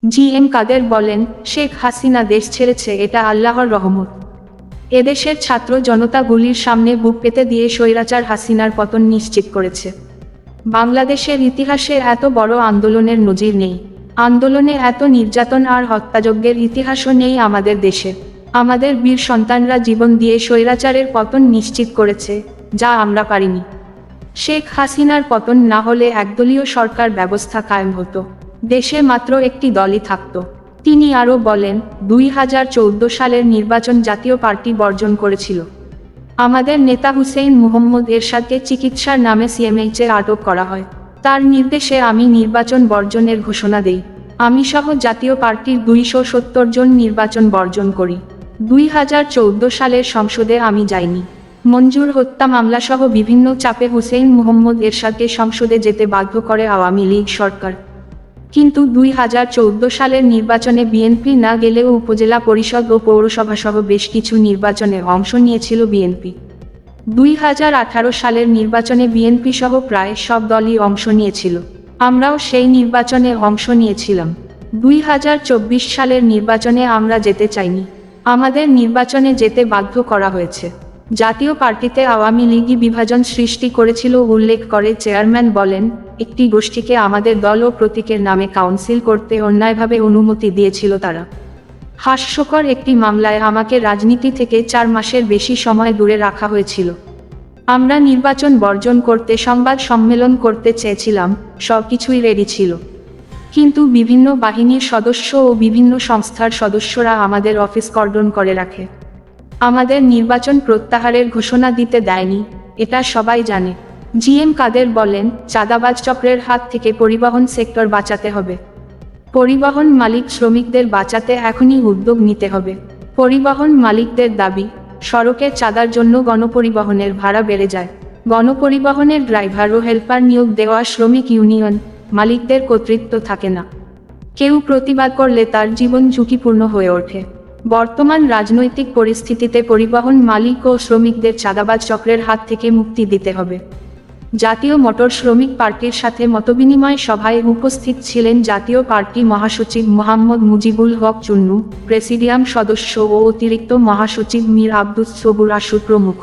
GM কাদের বলেন, শেখ হাসিনা দেশ ছেড়েছে, এটা আল্লাহর রহমত। এদেশের ছাত্র জনতা গুলির সামনে বুক পেতে দিয়ে স্বৈরাচার হাসিনার পতন নিশ্চিত করেছে। বাংলাদেশের ইতিহাসে এত বড় আন্দোলনের নজির নেই। আন্দোলনে এত নির্যাতন আর হত্যাযজ্ঞের ইতিহাসও নেই আমাদের দেশে। আমাদের বীর সন্তানরা জীবন দিয়ে স্বৈরাচারের পতন নিশ্চিত করেছে, যা আমরা পারিনি। শেখ হাসিনার পতন না হলে একদলীয় সরকার ব্যবস্থা কায়েম হতো, দেশে মাত্র একটি দলই থাকত। তিনি আরও বলেন, 2014 সালের নির্বাচন জাতীয় পার্টি বর্জন করেছিল। আমাদের নেতা হুসেইন মুহম্মদ এরশাদকে চিকিৎসার নামে সিএমএইচে আটক করা হয়। তার নির্দেশে আমি নির্বাচন বর্জনের ঘোষণা দেই। আমি সহ জাতীয় পার্টির 270 জন নির্বাচন বর্জন করি। 2014 সালের সংসদে আমি যাইনি। মঞ্জুর হত্যা মামলা সহ বিভিন্ন চাপে হুসেইন মুহম্মদ এরশাদকে সংসদে যেতে বাধ্য করে আওয়ামী লীগ সরকার। কিন্তু 2014 সালের নির্বাচনে বিএনপি না গেলেও উপজেলা পরিষদ ও পৌরসভা সহ বেশ কিছু নির্বাচনে অংশ নিয়েছিল বিএনপি। 2018 সালের নির্বাচনে বিএনপি সহ প্রায় সব দলই অংশ নিয়েছিল। আমরাও সেই নির্বাচনে অংশ নিয়েছিলাম। 2024 সালের নির্বাচনে আমরা যেতে চাইনি, আমাদের নির্বাচনে যেতে বাধ্য করা হয়েছে। জাতীয় পার্টিতে আওয়ামী লীগই বিভাজন সৃষ্টি করেছিল উল্লেখ করে চেয়ারম্যান বলেন, একটি গোষ্ঠীকে আমাদের দল ও প্রতীকের নামে কাউন্সিল করতে অন্যায়ভাবে অনুমতি দিয়েছিল তারা। হাস্যকর একটি মামলায় আমাকে রাজনীতি থেকে 4 মাসের বেশি সময় দূরে রাখা হয়েছিল। আমরা নির্বাচন বর্জন করতে সংবাদ সম্মেলন করতে চেয়েছিলাম, সবকিছুই রেডি ছিল। কিন্তু বিভিন্ন বাহিনীর সদস্য ও বিভিন্ন সংস্থার সদস্যরা আমাদের অফিস কর্ডন করে রাখে। আমাদের নির্বাচন প্রত্যাহারের ঘোষণা দিতে দেয়নি, এটা সবাই জানে। জিএম কাদের বলেন, চাঁদাবাজ চক্রের হাত থেকে পরিবহন সেক্টর বাঁচাতে হবে। পরিবহন মালিক শ্রমিকদের বাঁচাতে এখনই উদ্যোগ নিতে হবে। পরিবহন মালিকদের দাবি, সড়কের চাঁদার জন্য গণপরিবহনের ভাড়া বেড়ে যায়। গণপরিবহনের ড্রাইভার ও হেল্পার নিয়োগ দেওয়া শ্রমিক ইউনিয়ন মালিকদের কর্তৃত্ব থাকে না। কেউ প্রতিবাদ করলে তার জীবন ঝুঁকিপূর্ণ হয়ে ওঠে। বর্তমান রাজনৈতিক পরিস্থিতিতে পরিবহন মালিক ও শ্রমিকদের চাঁদাবাজ চক্রের হাত থেকে মুক্তি দিতে হবে। জাতীয় মোটর শ্রমিক পার্টির সাথে মতবিনিময় সভায় উপস্থিত ছিলেন জাতীয় পার্টি মহাসচিব মোহাম্মদ মুজিবুল হক চুন্নু, প্রেসিডিয়াম সদস্য ও অতিরিক্ত মহাসচিব মীর আব্দুস সবুর আশু প্রমুখ।